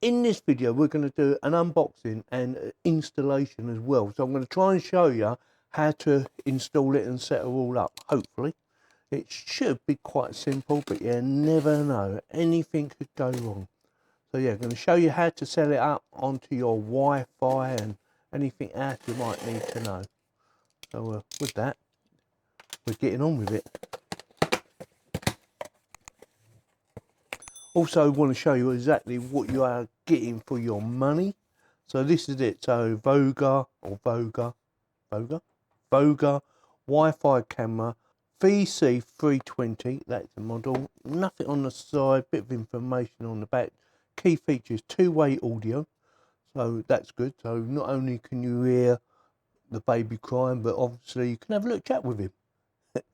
in this video, we're going to do an unboxing and installation as well. So I'm going to try and show you how to install it and set it all up, hopefully. It should be quite simple, but you never know. Anything could go wrong. So yeah, I'm going to show you how to set it up onto your Wi-Fi and anything else you might need to know. So with that, we're getting on with it. Also want to show you exactly what you are getting for your money. So this is it. So Voger Wi-Fi camera, VC320, that's the model. Nothing on the side, bit of information on the back. Key features, two-way audio, so that's good. So not only can you hear the baby crying, but obviously you can have a little chat with him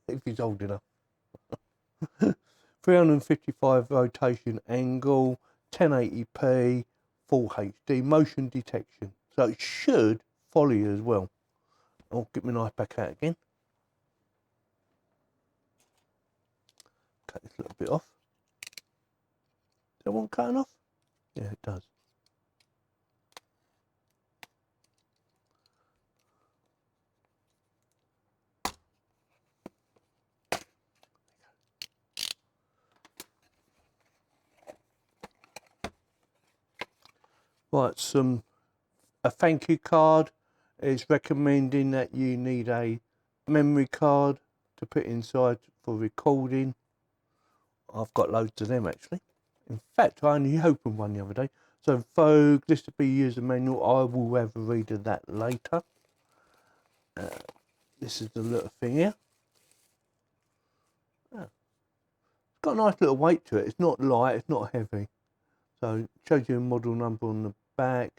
if he's old enough. 355 rotation angle, 1080p, full HD, motion detection. So it should follow you as well. I'll get my knife back out again. Cut this little bit off. Does that want cutting off? Yeah, it does. Right, a thank you card is recommending that you need a memory card to put inside for recording. I've got loads of them actually. In fact, I only opened one the other day. So Vogue, this will be user manual. I will have a read of that later. This is the little thing here. It's got a nice little weight to it. It's not light, it's not heavy. So it shows you a model number on the back,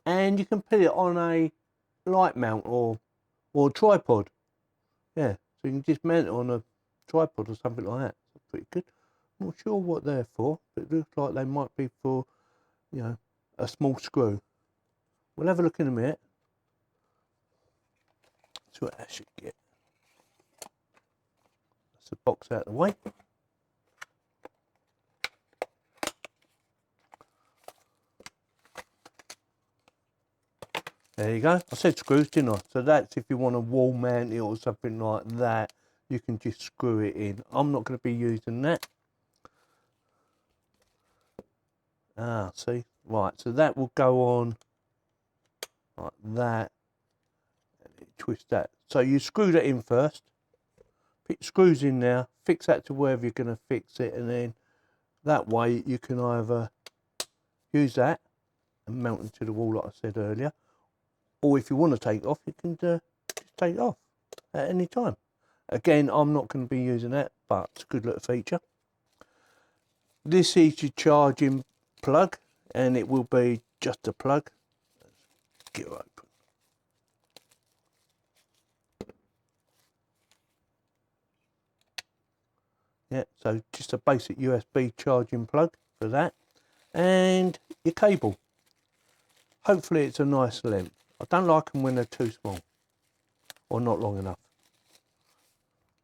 and you can put it on a light mount or tripod. Yeah, so you can just mount it on a tripod or something like that. That's pretty good. I'm not sure what they're for, but it looks like they might be for, you know, a small screw. We'll have a look in a minute. See what I should get. That's the box out of the way. There you go. I said screws, didn't I? So that's if you want to wall mount it or something like that, you can just screw it in. I'm not going to be using that. Ah, see? Right, so that will go on like that. And twist that. So you screw that in first. Put screws in there. Fix that to wherever you're going to fix it. And then that way you can either use that and mount it to the wall like I said earlier. Or if you want to take it off, you can just take it off at any time. Again, I'm not going to be using that, but it's a good little feature. This is your charging plug, and it will be just a plug. Let's get it open. Yeah, so just a basic USB charging plug for that. And your cable. Hopefully it's a nice length. I don't like them when they're too small or not long enough.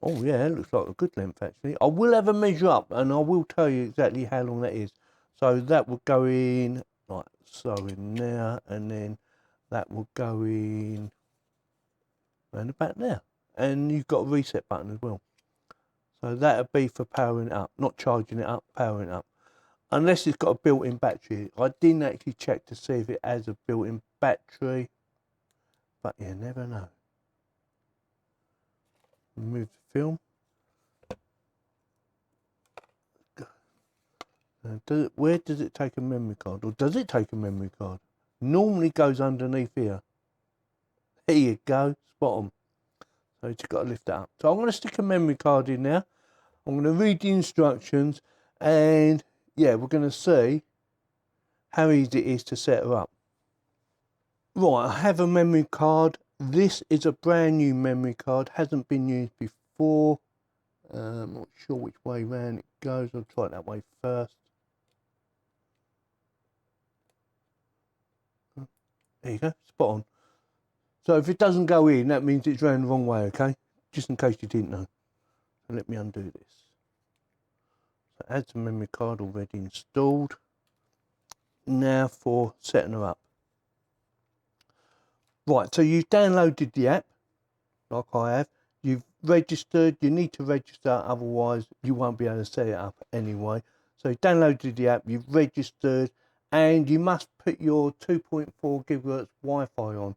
Oh yeah, it looks like a good length actually. I will have a measure up and I will tell you exactly how long that is. So that will go in like so in there, and then that will go in around about there. And you've got a reset button as well. So that'll be for powering it up, not charging it up, powering it up. Unless it's got a built-in battery. I didn't actually check to see if it has a built-in battery. But you never know. Remove the film. Where does it take a memory card? Or does it take a memory card? Normally goes underneath here. There you go, spot on. So you've got to lift that up. So I'm going to stick a memory card in there. I'm going to read the instructions, and yeah, we're going to see how easy it is to set her up. Right, I have a memory card. This is a brand new memory card, hasn't been used before. I'm not sure which way round it goes. I'll try it that way first. There you go, spot on. So if it doesn't go in, that means it's round the wrong way, okay? Just in case you didn't know. So let me undo this. So add the memory card already installed. now for setting her up. Right, so you've downloaded the app, like I have. You've registered. You need to register, otherwise you won't be able to set it up anyway. So you downloaded the app, you've registered, and you must put your 2.4 gigahertz Wi-Fi on.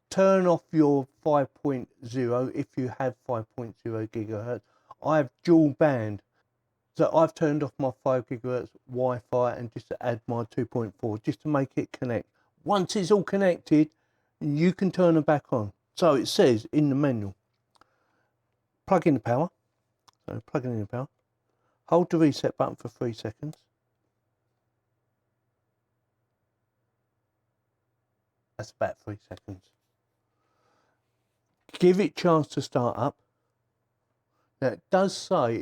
Turn off your 5.0 if you have 5.0 gigahertz. I have dual band, so I've turned off my 5 gigahertz Wi-Fi and just to add my 2.4 just to make it connect. Once it's all connected, you can turn it back on. So it says in the manual, plug in the power. So plug in the power. Hold the reset button for 3 seconds. That's about 3 seconds. Give it a chance to start up. Now it does say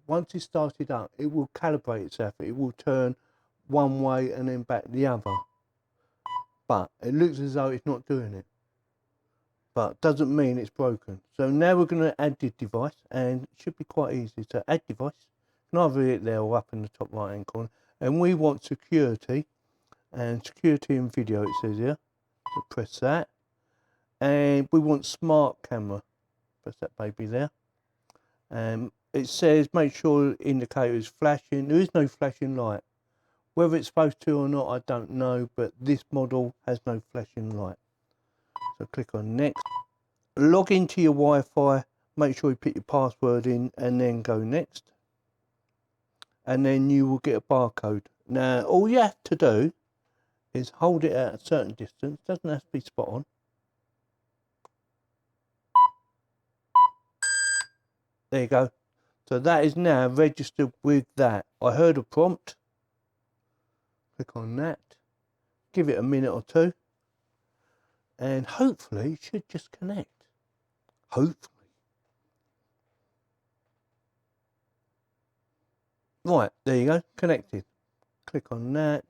once it's started up, it will calibrate itself. It will turn one way and then back the other. But it looks as though it's not doing it. But doesn't mean it's broken. So now we're going to add the device, and it should be quite easy. So add device. You can either hit there or up in the top right hand corner. And we want security. And security and video, it says here. So press that. And we want smart camera. Press that baby there. It says make sure the indicator is flashing. There is no flashing light. Whether it's supposed to or not, I don't know, but this model has no flashing light. So click on next. Log into your Wi-Fi. Make sure you put your password in and then go next. And then you will get a barcode. Now, all you have to do is hold it at a certain distance. Doesn't have to be spot on. There you go. So that is now registered with that. I heard a prompt. Click on that. Give it a minute or two. And hopefully it should just connect. Hopefully. Right, there you go. Connected. Click on that.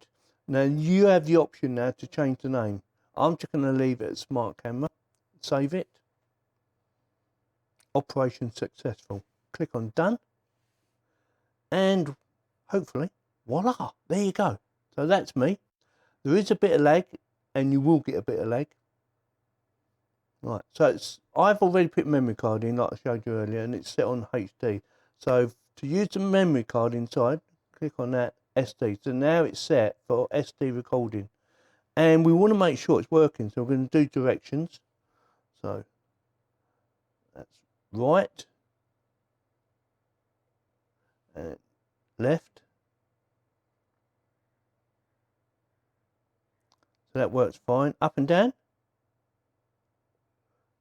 Now you have the option now to change the name. I'm just going to leave it at Smart Camera. Save it. Operation successful. Click on done. And hopefully, voila, there you go. So that's me. There is a bit of lag, and you will get a bit of lag. Right, so I've already put memory card in, like I showed you earlier, and it's set on HD. So to use the memory card inside, click on that SD. So now it's set for SD recording. And we want to make sure it's working, so we're going to do directions. So that's right, and left. So that works fine. Up and down.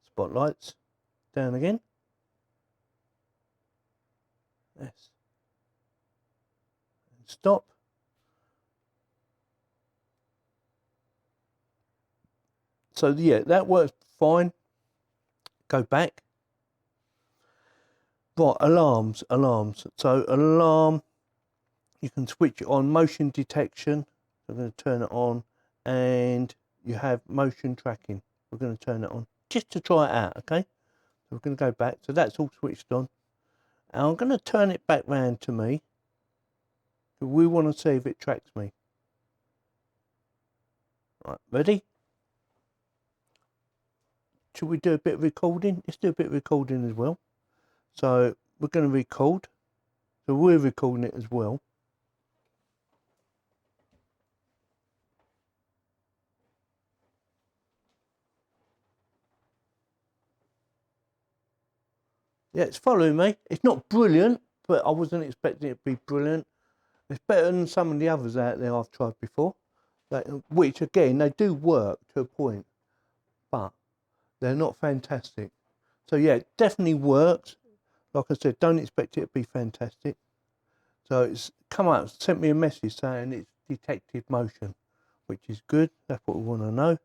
Spotlights. Down again. Yes. And stop. So yeah, that works fine. Go back. Right, alarms. So alarm, you can switch it on motion detection. I'm going to turn it on, and you have motion tracking. We're going to turn it on just to try it out, okay? So we're going to go back. So that's all switched on. And I'm going to turn it back round to me. We want to see if it tracks me. Right, ready? Should we do a bit of recording? Let's do a bit of recording as well. So we're going to record. So we're recording it as well. Yeah, it's following me. It's not brilliant, but I wasn't expecting it to be brilliant. It's better than some of the others out there I've tried before, which again, they do work to a point, but they're not fantastic. So yeah, it definitely works. Like I said, don't expect it to be fantastic. So it's come up, sent me a message saying it's detected motion, which is good. That's what we want to know. So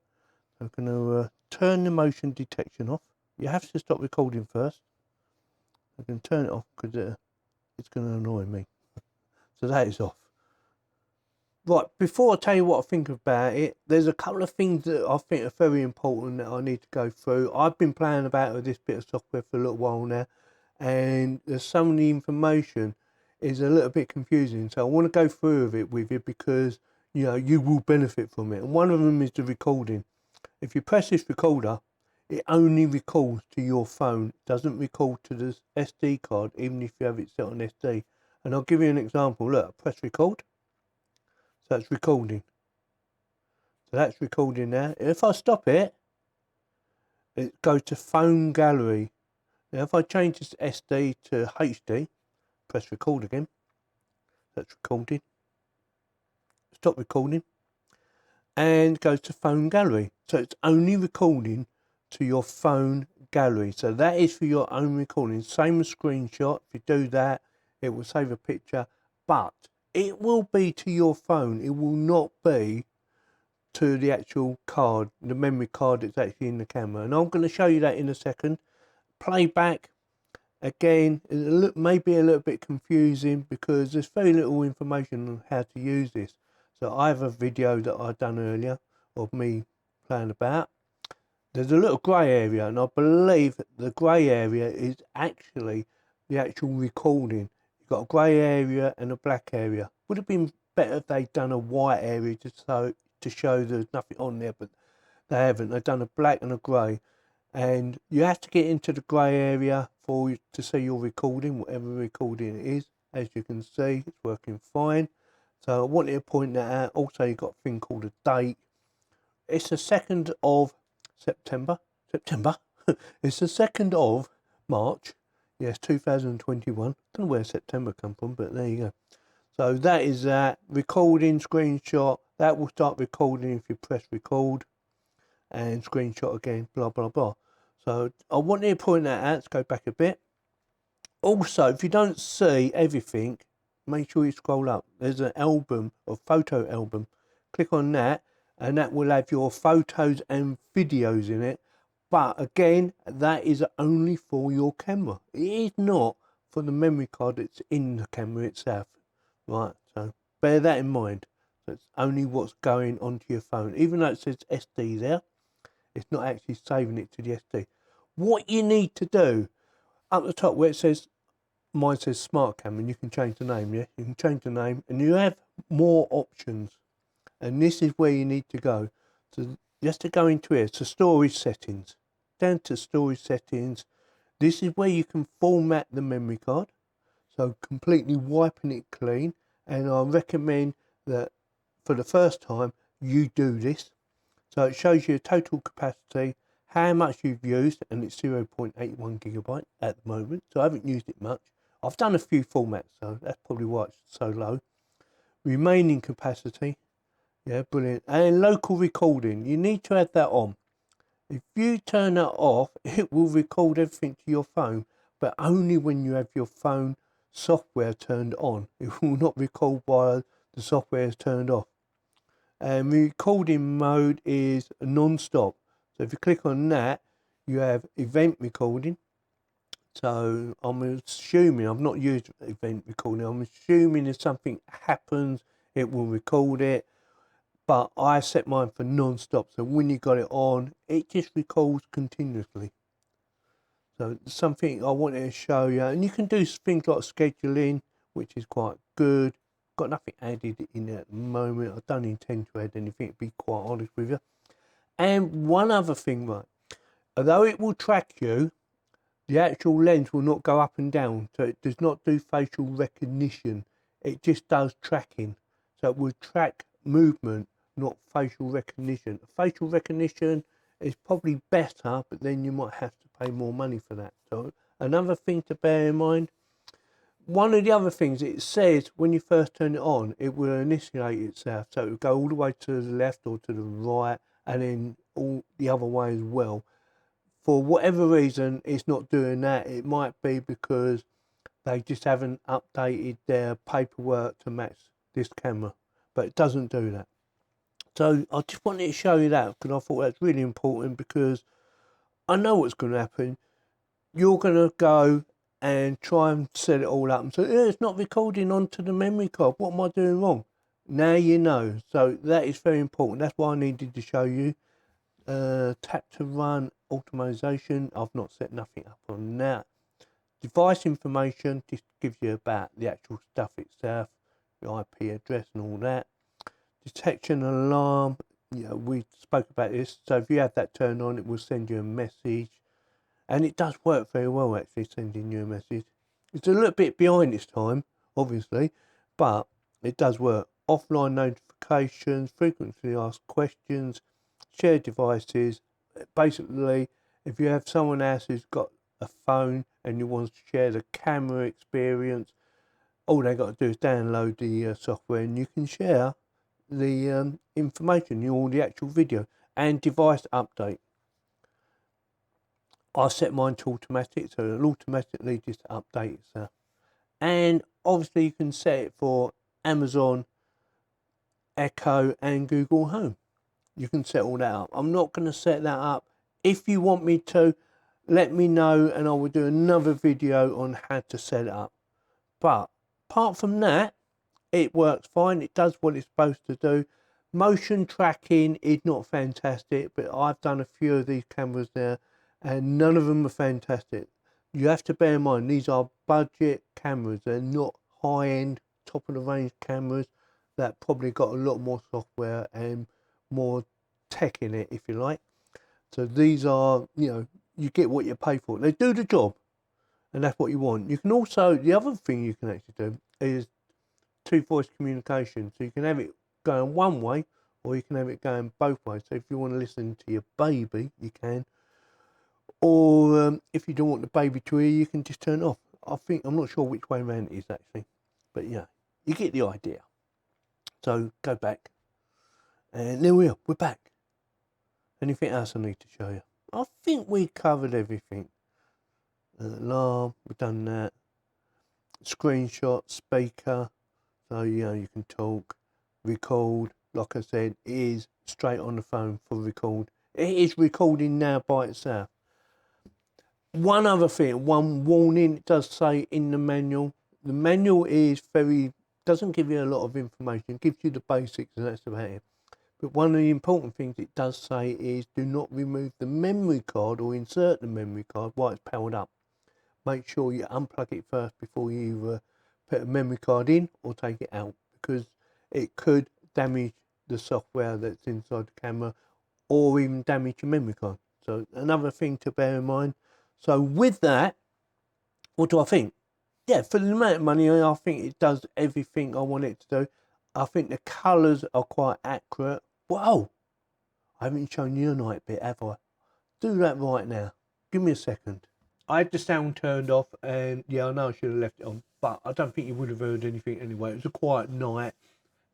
I'm going to turn the motion detection off. You have to stop recording first. I can turn it off because it's going to annoy me. So that is off. Right, before I tell you what I think about it, there's a couple of things that I think are very important that I need to go through. I've been playing about with this bit of software for a little while now, and there's so many information. is a little bit confusing. So I want to go through it with you because, you know, you will benefit from it. And one of them is the recording. If you press this recorder, it only records to your phone. It doesn't record to the SD card, even if you have it set on SD. And I'll give you an example. Look, press record. So it's recording. So that's recording now. If I stop it, it goes to phone gallery. Now if I change this SD to HD, press record again. That's recording. Stop recording. And goes to phone gallery. So it's only recording to your phone gallery. So that is for your own recording. Same as screenshot. If you do that, it will save a picture. But it will be to your phone. It will not be to the actual card, the memory card that's actually in the camera. And I'm going to show you that in a second. Playback, again, is maybe a little bit confusing because there's very little information on how to use this. So I have a video that I've done earlier of me playing about. There's a little grey area, and I believe the grey area is actually the actual recording. You've got a grey area and a black area. Would have been better if they'd done a white area just so to show there's nothing on there, but they haven't. They've done a black and a grey, and you have to get into the grey area for you to see your recording, whatever recording it is. As you can see, it's working fine. So I wanted to point that out. Also, you've got a thing called a date. It's the 2nd of September. It's the 2nd of March. Yes, 2021. Don't know where September come from, but there you go. So that is that. Recording, screenshot. That will start recording if you press record. And screenshot again, blah, blah, blah. So I wanted to point that out. Let's go back a bit. Also, if you don't see everything, make sure you scroll up. There's an album, a photo album. Click on that, and that will have your photos and videos in it. But again, that is only for your camera. It is not for the memory card that's in the camera itself. Right, so bear that in mind. So it's only what's going onto your phone. Even though it says SD there, it's not actually saving it to the SD. What you need to do, up the top where it says, mine says smart camera, and you can change the name, yeah? You can change the name, and you have more options. And this is where you need to go. So just to go into here, so storage settings. Down to storage settings. This is where you can format the memory card. So completely wiping it clean. And I recommend that for the first time, you do this. So it shows you total capacity, how much you've used, and it's 0.81 gigabyte at the moment. So I haven't used it much. I've done a few formats, so that's probably why it's so low. Remaining capacity, yeah, brilliant. And local recording, you need to add that on. If you turn that off, it will record everything to your phone, but only when you have your phone software turned on. It will not record while the software is turned off. And recording mode is non-stop. So if you click on that, you have event recording. So I'm assuming, I've not used event recording, I'm assuming if something happens, it will record it. But I set mine for non-stop. So when you got it on, it just records continuously. So something I wanted to show you. And you can do things like scheduling, which is quite good. Got nothing added in there at the moment. I don't intend to add anything, to be quite honest with you. And one other thing, right, although it will track you, the actual lens will not go up and down. So it does not do facial recognition. It just does tracking. So it will track movement, not facial recognition. Facial recognition is probably better, but then you might have to pay more money for that. So another thing to bear in mind. One of the other things, it says when you first turn it on, it will initiate itself. So it will go all the way to the left or to the right, and then all the other way as well. For whatever reason, it's not doing that. It might be because they just haven't updated their paperwork to match this camera, but it doesn't do that. So I just wanted to show you that because I thought that's really important, because I know what's going to happen. You're going to go and try and set it all up and say, yeah, it's not recording onto the memory card. What am I doing wrong? Now you know. So that is very important. That's why I needed to show you. Tap to run automation. I've not set nothing up on that. Device information just gives you about the actual stuff itself, the IP address and all that. Detection alarm, we spoke about this. So if you have that turned on, it will send you a message. And it does work very well, actually, sending you a message. It's a little bit behind this time, obviously, but it does work. Offline notifications, frequently asked questions, shared devices. Basically, if you have someone else who's got a phone and you want to share the camera experience, all they got to do is download the software and you can share the information, all the actual video and device update. I set mine to automatic, so it'll automatically just update itself. And obviously you can set it for Amazon Echo and Google Home. You can set all that up. I'm not going to set that up. If you want me to, let me know and I will do another video on how to set it up. But apart from that, it works fine. It does what it's supposed to do. Motion tracking is not fantastic, but I've done a few of these cameras now and none of them are fantastic. You have to bear in mind, these are budget cameras. They're not high-end, top-of-the-range cameras that probably got a lot more software and more tech in it, if you like. So these are, you get what you pay for. They do the job, and that's what you want. You can also, the other thing you can actually do is two-voice communication. So you can have it going one way, or you can have it going both ways. So if you want to listen to your baby, you can. Or if you don't want the baby to hear, you can just turn it off. I'm not sure which way around it is actually, but yeah, you get the idea. So go back, and there we are, we're back. Anything else I need to show you? I think we covered everything. Alarm, we've done that. Screenshot, speaker, so you can talk, record. Like I said, it is straight on the phone for record. It is recording now by itself. One other thing, one warning, it does say in the manual. The manual doesn't give you a lot of information. It gives you the basics and that's about it. But one of the important things it does say is do not remove the memory card or insert the memory card while it's powered up. Make sure you unplug it first before you put a memory card in or take it out, because it could damage the software that's inside the camera or even damage your memory card. So another thing to bear in mind. So with that, what do I think? Yeah, for the amount of money, I think it does everything I want it to do. I think the colours are quite accurate. Whoa, I haven't shown you a night bit, have I? Do that right now. Give me a second. I had the sound turned off and yeah, I know I should have left it on, but I don't think you would have heard anything anyway. It was a quiet night.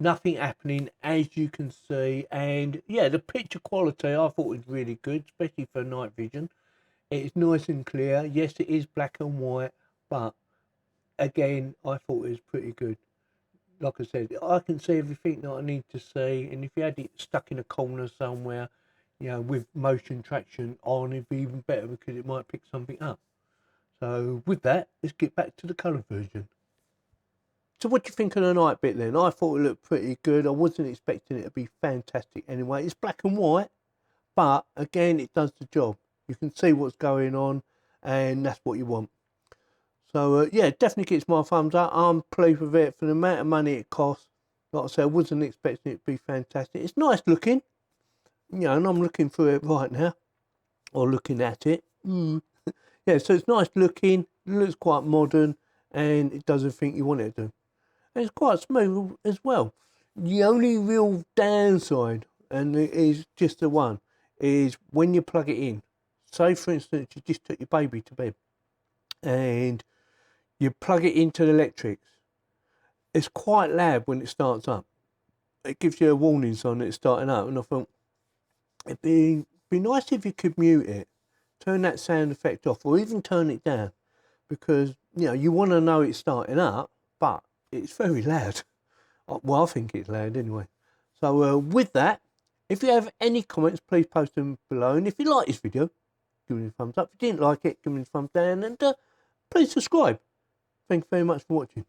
Nothing happening, as you can see. And yeah, the picture quality I thought was really good, especially for night vision. It is nice and clear. Yes, it is black and white, but again, I thought it was pretty good. Like I said, I can see everything that I need to see, and if you had it stuck in a corner somewhere, with motion traction on, it'd be even better because it might pick something up. So with that, let's get back to the colour version. So what do you think of the night bit then? I thought it looked pretty good. I wasn't expecting it to be fantastic anyway. It's black and white, but again, it does the job. You can see what's going on, and that's what you want. So yeah, definitely gets my thumbs up. I'm pleased with it for the amount of money it costs. Like I said, I wasn't expecting it to be fantastic. It's nice looking, and I'm looking through it right now, or looking at it. Yeah, so it's nice looking. It looks quite modern, and it does everything you want it to do. And it's quite smooth as well. The only real downside, and it is just the one, is when you plug it in. Say, for instance, you just took your baby to bed and you plug it into the electrics. It's quite loud when it starts up. It gives you a warning sign that it's starting up, and I thought it'd be nice if you could mute it, turn that sound effect off, or even turn it down, because you want to know it's starting up, but it's very loud. Well, I think it's loud anyway. So with that, if you have any comments, please post them below, and if you like this video, give me a thumbs up. If you didn't like it, give me a thumbs down, and please subscribe. Thank you very much for watching.